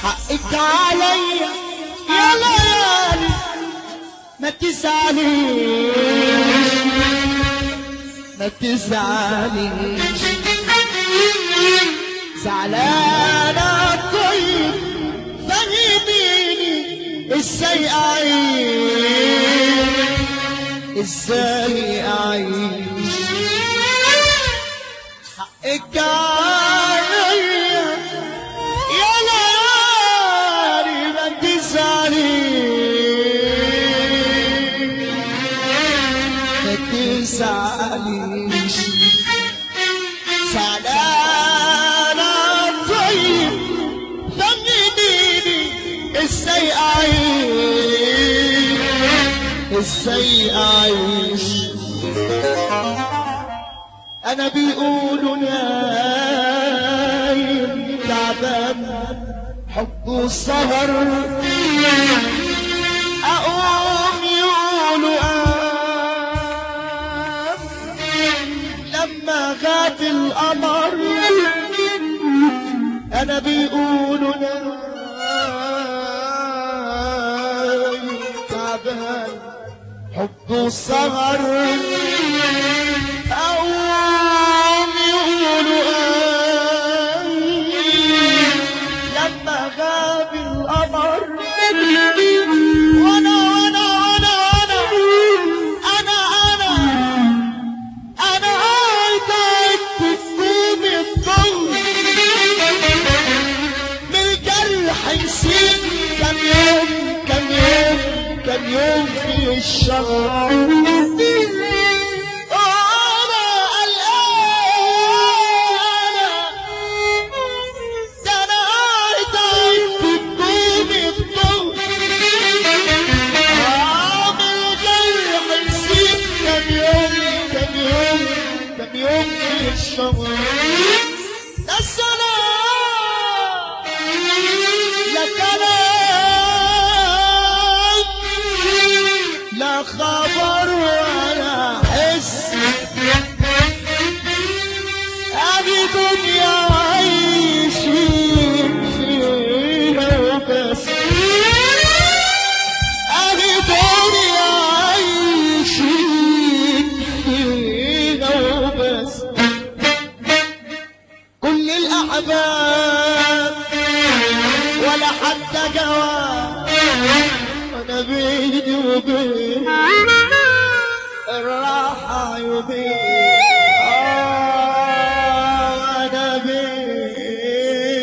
حقك عليا يا ليالي ما تزعليش ما تزعليش، زعلانة طيب فهميني ازاي اعيش ازاي اعيش. حقك عليا يا ليالي ما تزعليش ما تزعليش، زعلانة طيب فهميني ازاي اعيش ازاي اعيش. انا بيقولوا نايم تعبان حب السهر، اقوم يقولوا قام لما غاب القمر. انا بيقولوا نايم تعبان حب السهر، أقوم يقولوا لما غاب القمر. وأنا أنا أنا أنا أنا أنا أنا قاعد بتقوم الضوء من الجرح نسيت كم يوم كم يوم كم يوم في الشهر. يوم في الشهر ده السلام لا كلام لا خبر ولا حس، هذه دنيا عايشين فيها وبس، هذه دنيا عايشين فيها وبس. كل الأحباب ولا حتى جواب، أنا بيني وبين الراحة يبين، أنا بيني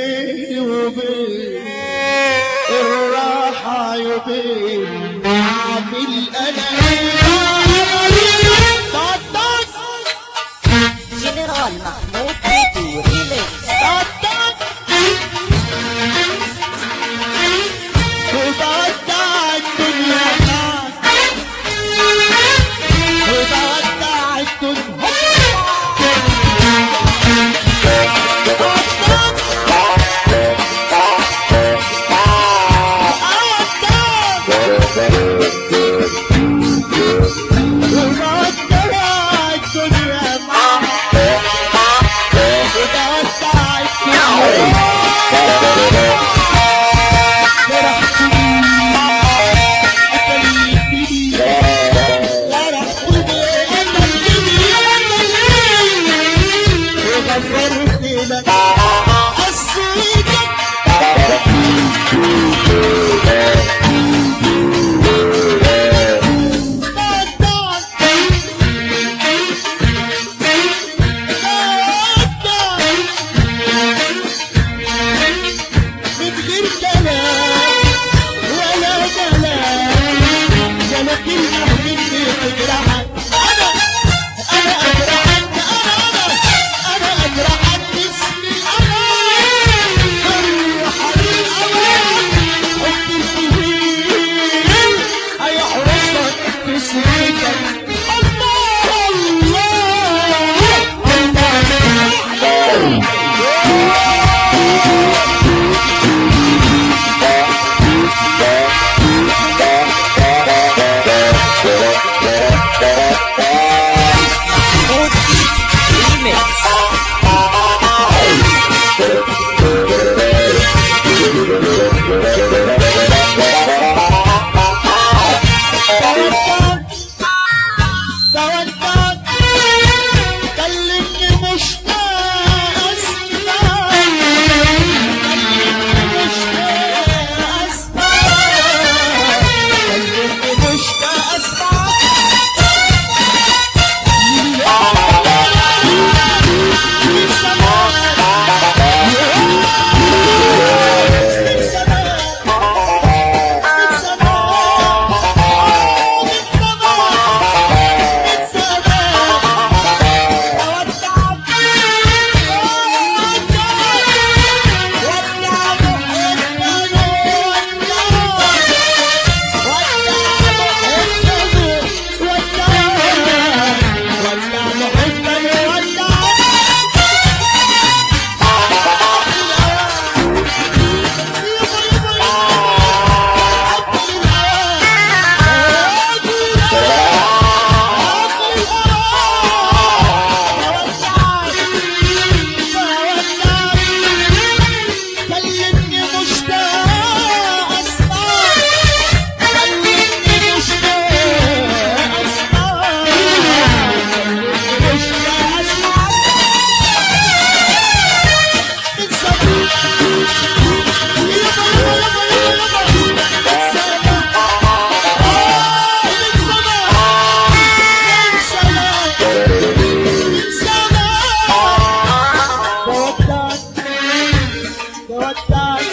ودعك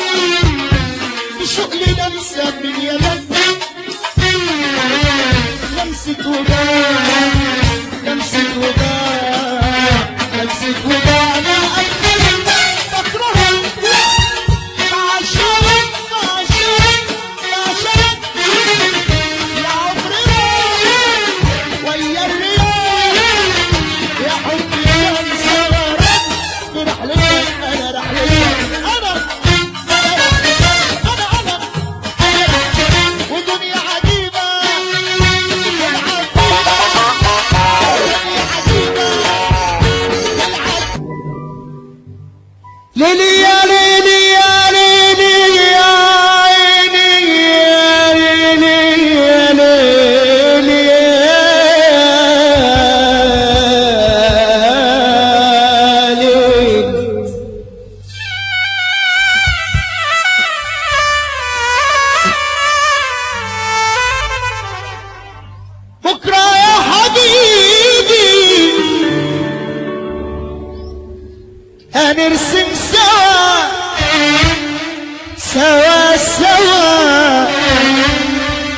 بشوق لمسة من يدك لمسة وداع لمسة وداع لمسة وداع أنا أكلم بكرهك بعشقك بعشقك بعشقك يا عمري ويا الرياح يا حبي يا صغرك برحلتك أنا رحلتك أنا ودنيا عجيبة ليلي يا ليلي يا ليلي يا عيني يا ليلي يا ليلي يا ليلي بكرة يا حبيبي هنرسم سوا سوا سوا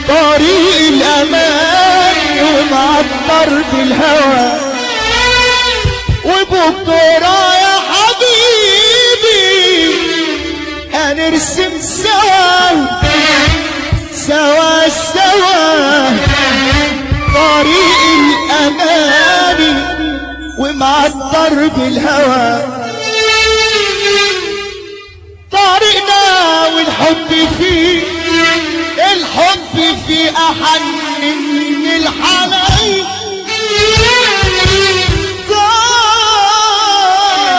طريق الأمان ومعطر بالهوى وبكرة يا حبيبي هنرسم سوا سوا سوا طريق الأمان ومعطر بالهوى طريقنا والحب فيه الحب فيه أحن من الحنين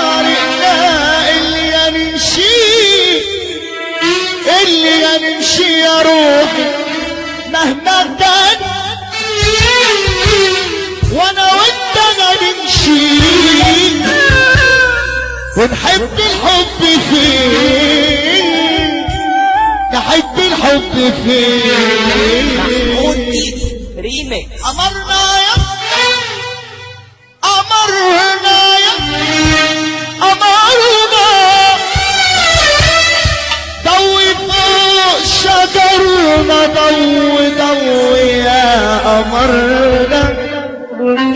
طريقنا اللي نمشي اللي نمشي يا روحي مهما كان وانا وانت نمشي ونحب الحب فيه نحب الحب فيه ريميكس أمرنا يا أمرنا يا أمرنا ضوي فوق شجرنا ضوي يا أمرنا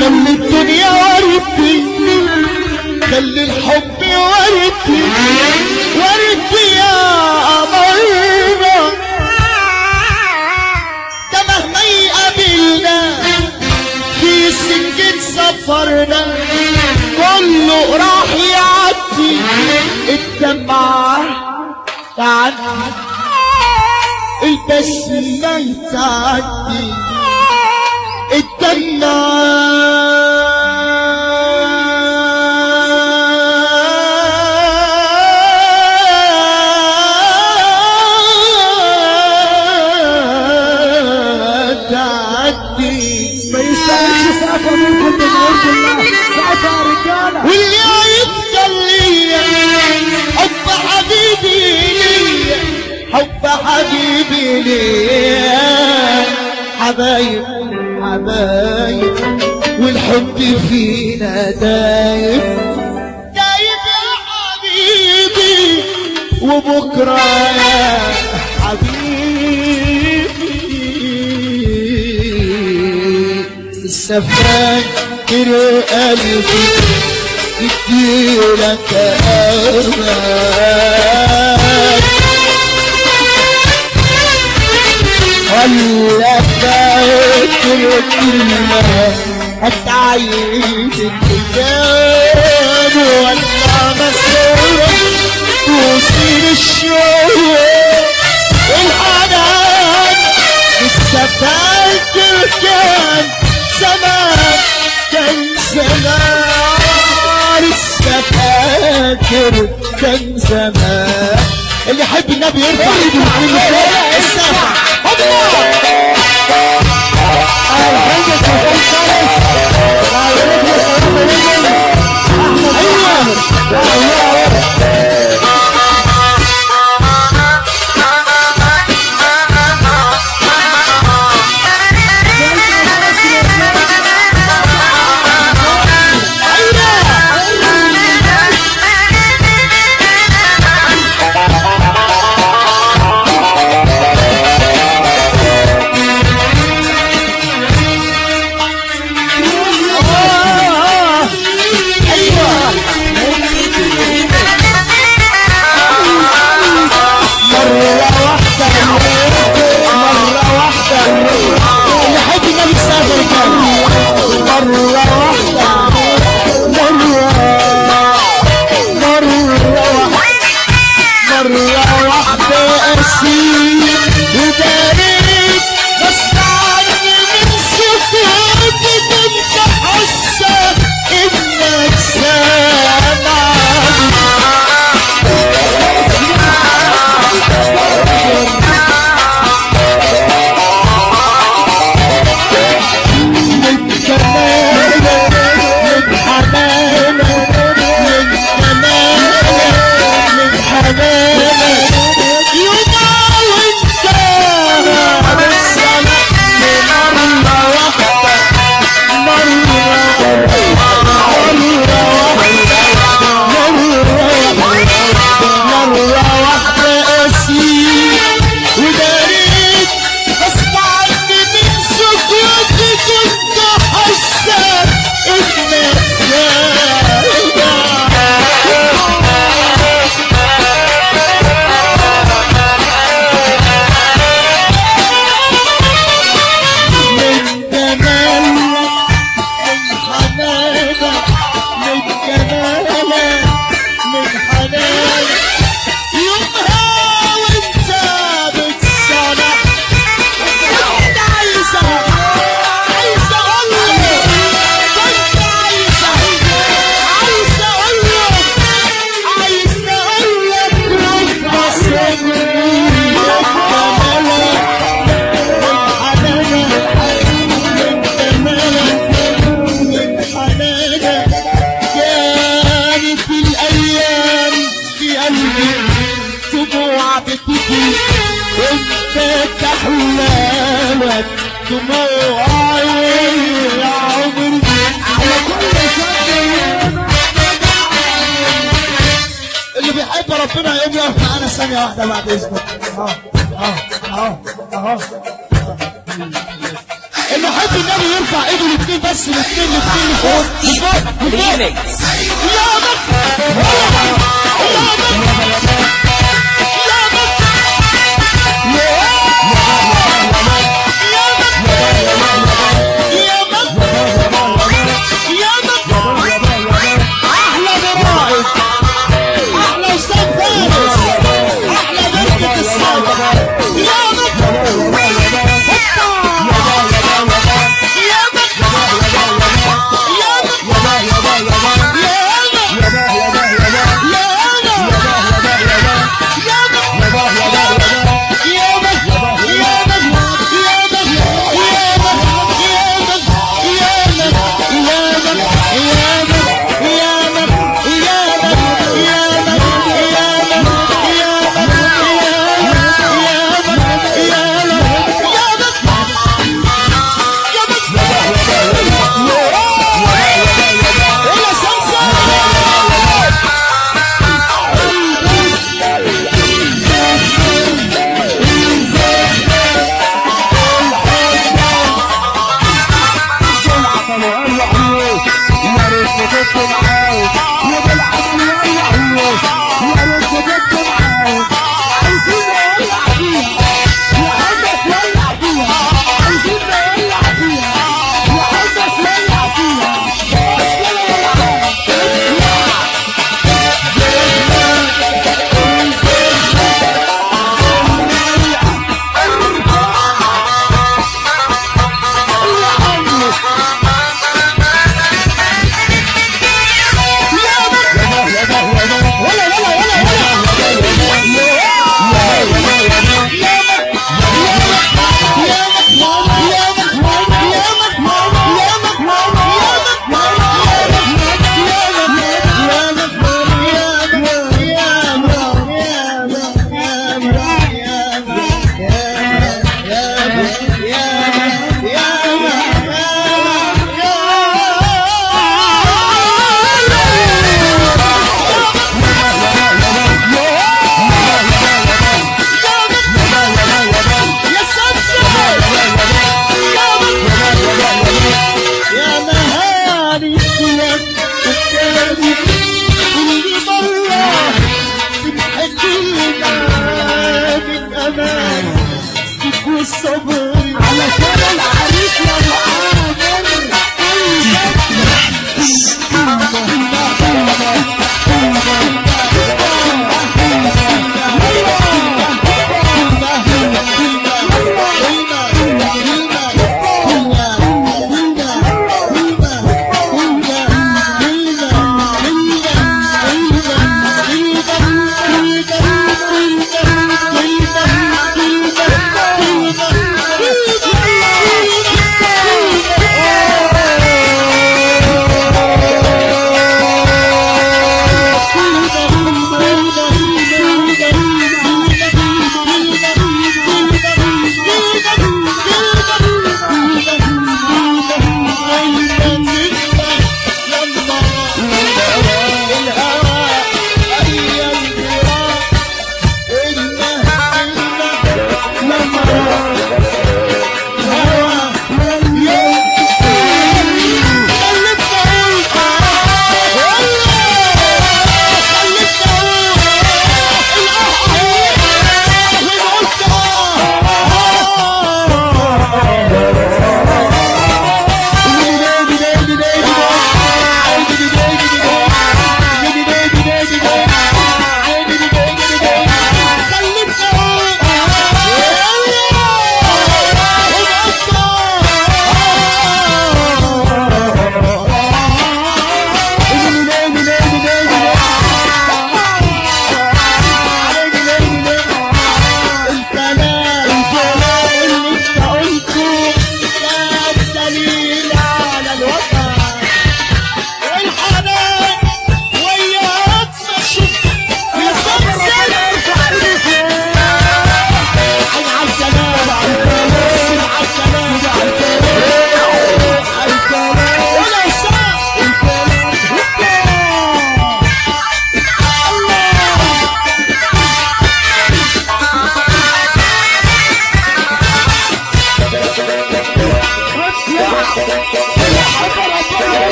خلي الدنيا وردي خلي الحب وردي وردي يا أمرنا ده مهما يقابلنا في سكة سفرنا كله راح يعدي الدمعة تعدي البسمة تعدي ما يستاهلش سقفة منكم بنور الله سقفة يا رجالة واللي هيفضل ليا حب حبيبي ليا حب حبيبي ليا حبايب حبايب والحب فينا دايب دايب يا حبيبي وبكرة يا حبيبي لسه فاكر قلبي يديلك أمان ولا فاكر كلمة هتعيش الكتاب ولا مسؤول توصيل الشوق الحنان لسه فاكر كان زمان كان زمان لسه فاكر كان زمان اللي يحب النبي يرفع ايده ويقول السافع قلبي دموع بتجري انت تحلالك دموعي يا عمري على كل شيء اللي بيحب ربنا يقوم يقف معانا ثانية واحدة بعد اذنك. اللي يحب النبي يرفع ايده الاثنين بس الاثنين لفوق ريميكس. يا مكة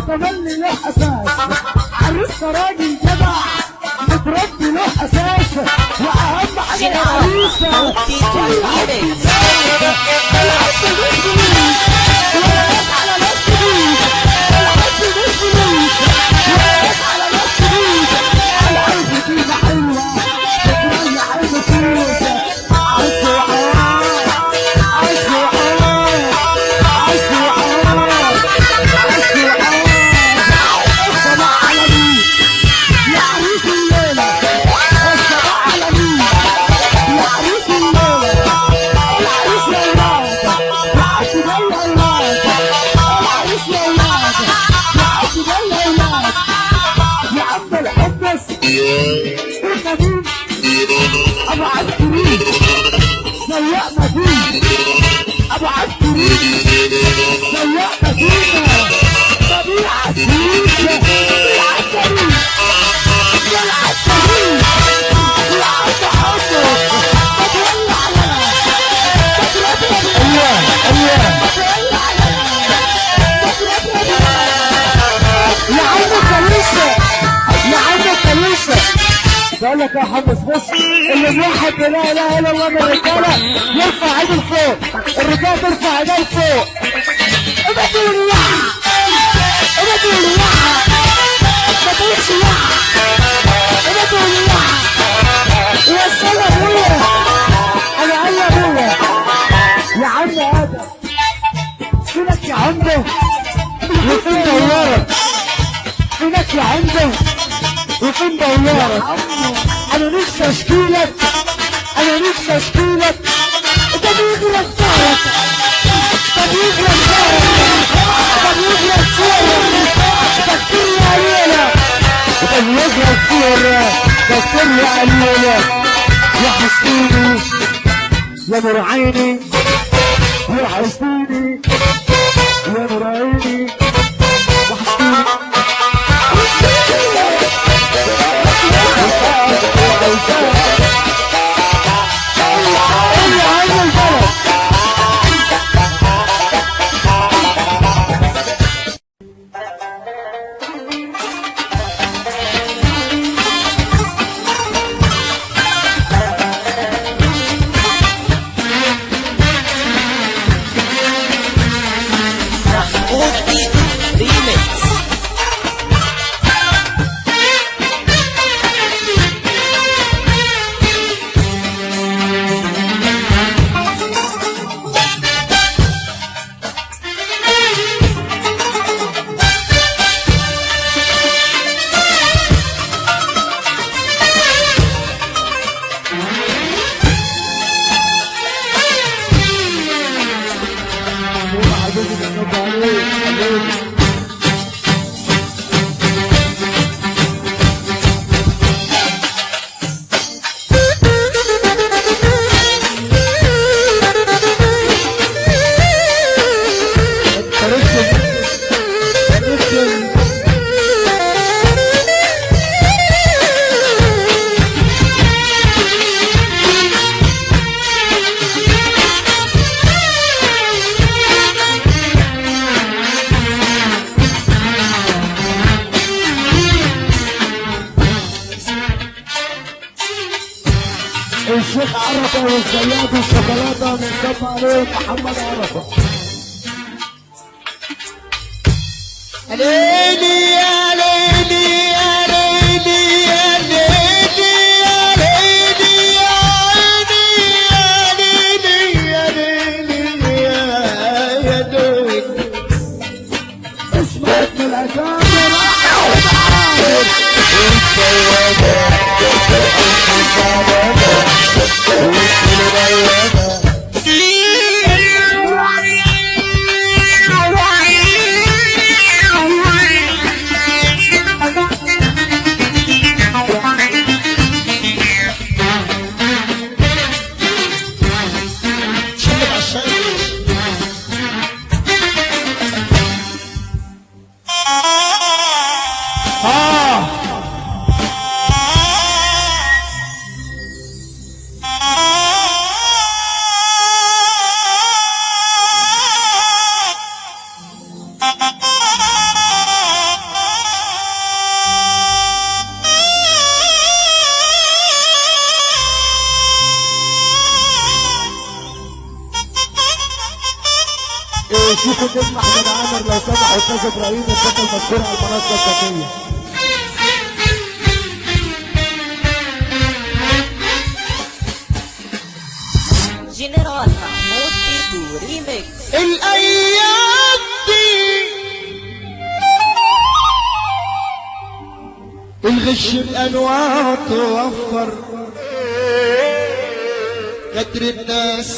تملي له اساس، عريسنا راجل جدع متربي له اساس، واهم حاجه العريسه ابو عسكري سواق مدينة، ابو عسكري سواق مدينة، طبيعة سيدة العسكري العسكري العسكري بقول لك يا حمص بص، اللي بيوحد لا اله الا الله من الرجاله يرفع ايده لفوق، الرجاله ترفع ايدها لفوق. ابعدوا لي يا ابعدوا لي يا ما تقولش يا ابعدوا لي يا وصل ابويا، انا قال ابويا يا عم ادم فينك يا عمده وفين دورك، فينك يا عمده وفين دورك؟ انا نفسي اشكيلك، انا نفسي اشكيلك، ده بيغرق ظهرك، ده بيغرق ظهرك، ده بيغرق صورك، دكتور يا عليلة، ده بيغرق صورك، دكتور يا عليلة، يا حسيني يا نور عيني، يا حسيني يا نور عيني، يا حسيني الشيخ عرفة والزياد والشوكولاتة بنصب عليه محمد عرفة. ليلي يا ليلي يا ليلي يا ليلي يا ليلي يا ليلي يا ليلي يا ليلي اسمعك من الأجانب يشوفوا نجم احمد عامر لو سمح استاذ ابراهيم اتفضل مشكور على المنصه الذكيه. جنرال محمود تيتو ريميكس. الايام دي الغش بانواع توفر، قدر الناس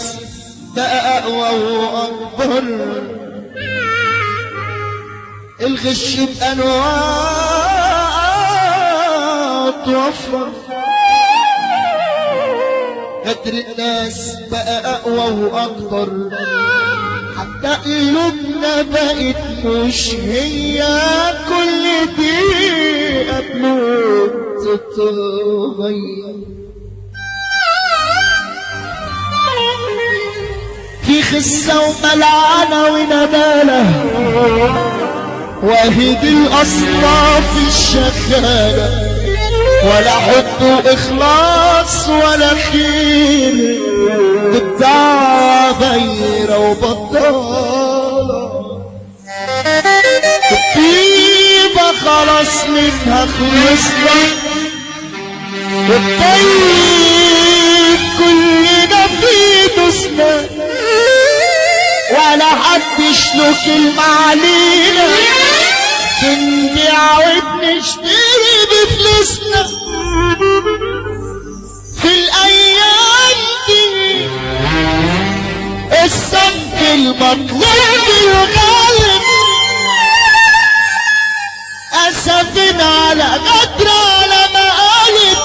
بقى اقوى واكبر، الغش بانواع توفر، قدر الناس بقى اقوى واكبر، حتى قلوبنا بقت مش هي كل دي قبل تتغير. في خسة وملعنة وندالة واهد الأصناف الشغالة، ولا حب وإخلاص ولا خير، بتاع غيرة وبطالة، الطيبة خلاص منها خلصنا، والطيب كلنا فيه دوسنا، ولا حدش له كلمة علينا، بنبيع وبنشتري بفلوسنا. في الأيام دي الصنف المطلوب الغالب، أسفين على غدر على مقالب،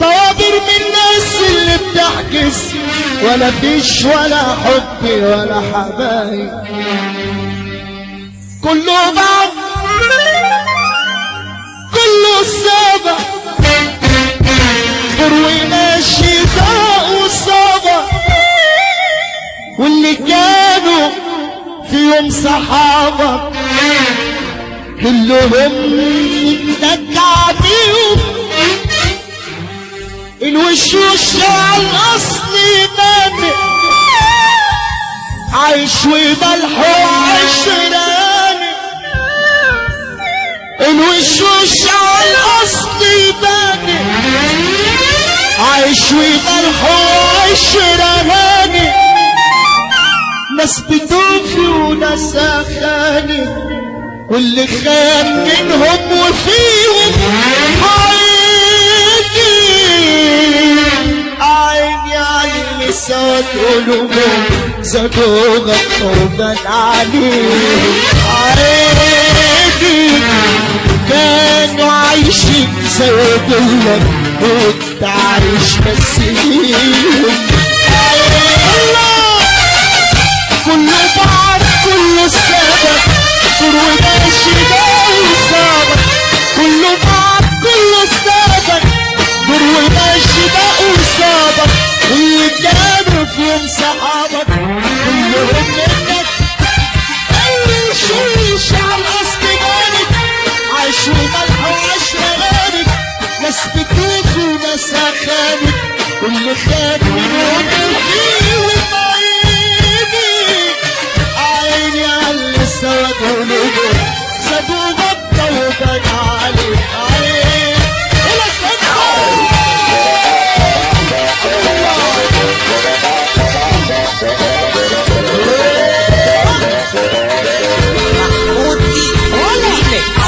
طوابر من الناس اللي بتحجز، ولا فيش ولا حب ولا حبايب، كله بعض كله سابع، بروي ماشي فوق وصابع، واللي كانوا في يوم صحابة كلهم اتدكع بيهم، الوشوش على الأصل يبان، عايش وملح وعشران، الوشوش على الأصل يبان، عايش وملح وعشران، ناس بتوفي وناس أخاني، واللي خان منهم وفيهم عيني عيني سوت قلوبهم، زادوا غضبان عليهم، عيني كانوا عايشين زي دولك وانت عايش بس ليهم، الله كله بعض كله سابق، فروي ماشي ده وصابك، كله بعض كله سابق، فروي ماشي ده وصابك، واللي كانوا في يوم صحابك كلهم منك، الوشوش على الأصل بانت، عايش وملح وعشرة غابت، ناس بتوف وناس أخانت، واللي خان منهم فيهم عيني على اللي سوى قلوبهم، سابوا غطى وبان عليه عين ولا محمود تيتو ريميكس.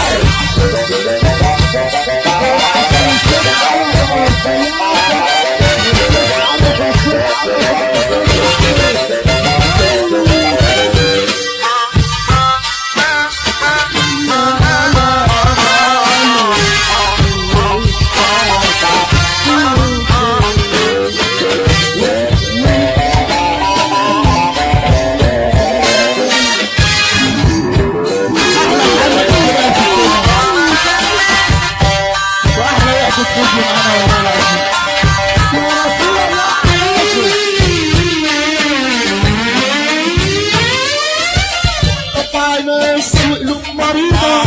ناس وقلوب مريضة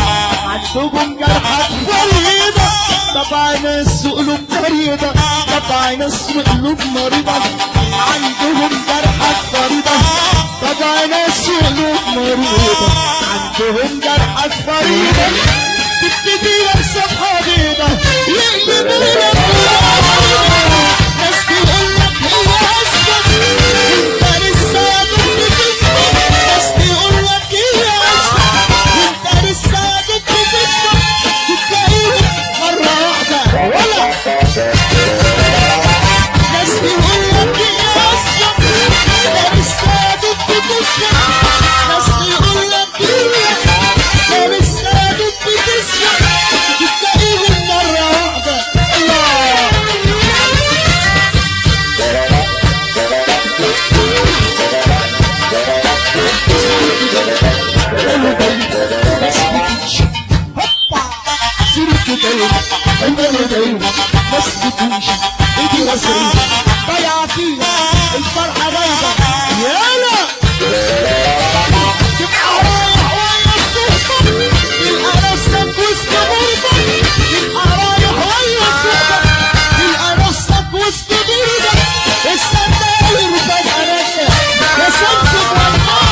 عندهم جرحة غريبة، طبعا ناس قلوب مريضة، طبعا ناس قلوب مريضة عندهم جرحة فريضة، طبعا ناس قلوب مريضة عندهم جرحة فريضة، تبتدي لصفحة بيضة يقلبوا لك ناس تقول لك هي أسود وانت لسه يا دكتور تسكت، ناس تقول لك هي أسود وانت لسه يا دكتور تسكت، تتلاقيهم مرة واحدة ولا ناس تقول لك هي أسود وانت لسه يا دكتور تسكت، ناس تقول لك هي لسه يا دكتور تسكت، تتلاقيهم مرة واحدة. الله سيرك دايما عمري دايما بس بتمشي ايدي راسي ضيع فيها الفرحة بايظة يالا تبقى رايح ويا الصحبة تلقى نفسك وسط غربة، تبقى رايح ويا الصحبة تلقى نفسك وسط غربة، الستاير فجأة نجة يا شمس والراحة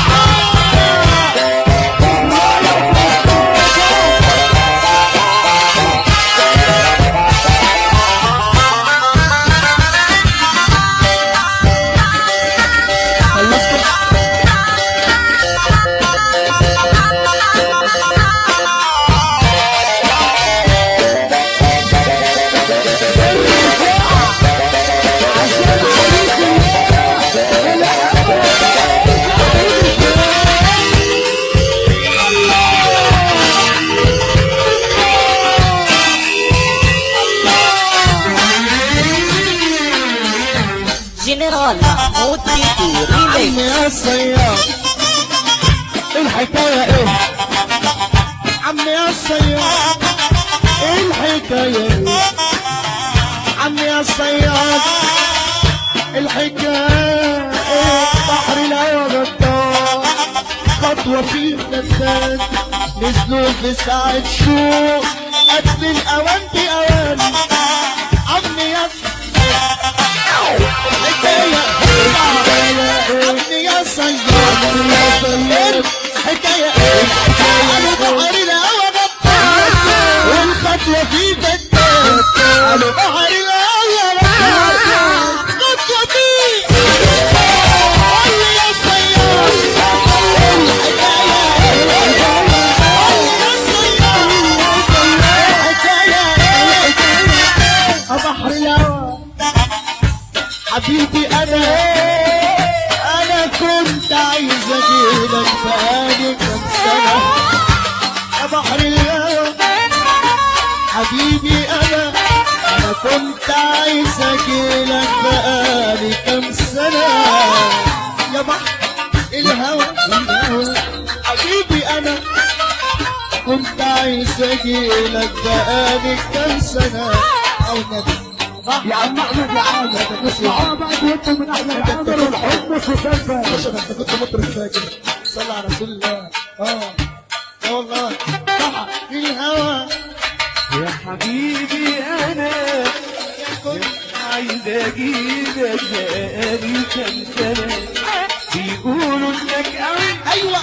جنرال محمود تيتو ريميكس. يا صياد الحكاية ايه عمي يا صياد الحكاية ايه عمي يا صياد الحكاية ايه بحر الهوى غدار خطوة في فتان نزلوا في ساعة شوق قتل الأوان بأوان عمي يا حكاية عمي يا صياد حكاية قالوا بحر الهوى غدار والخطوة في فتان قالوا بحر الهوى غدار خطوة في قال لي يا صياد الحكاية قال لي يا صياد الحكاية بحر الهوى حبيبي انا كنت عايز اجيلك بقالي كام سنة يا بحر الهوى حبيبي انا كنت عايز اجيلك بقالي كام سنة يا بحر الهوى حبيبي انا كنت عايز اجيلك بقالي كام سنة او نبي يا عم احمد يا عم اسمعوا بقى وانتم من احلى العمر والحب والسلفة. انت كنت مطرب فاكر صلى على رسول الله. لا والله صح في الهوى يا حبيبي انا كنت عايز اجيبك بقالي كام سنة، بيقولوا انك قوي ايوه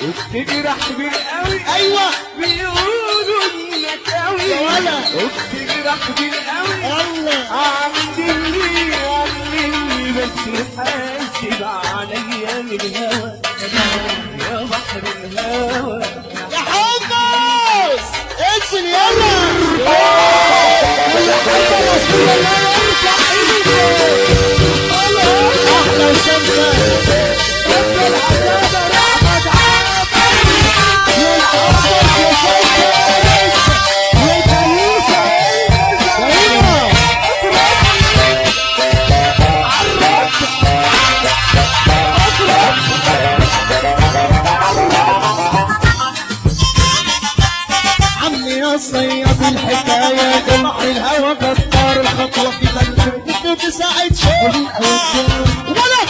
وبتجرح بالقوي، ايوه بيقولوا انك قوي يا ولا وبتجرح بالقوي، الله عاملني بس حاسب عليا من الهوى يا بحر الهوى. يا حمص انزل يلا احلى وسمسة صياد الحكاية جمع الهوى غدار الخطوة في بلد في ساعة شوق ولا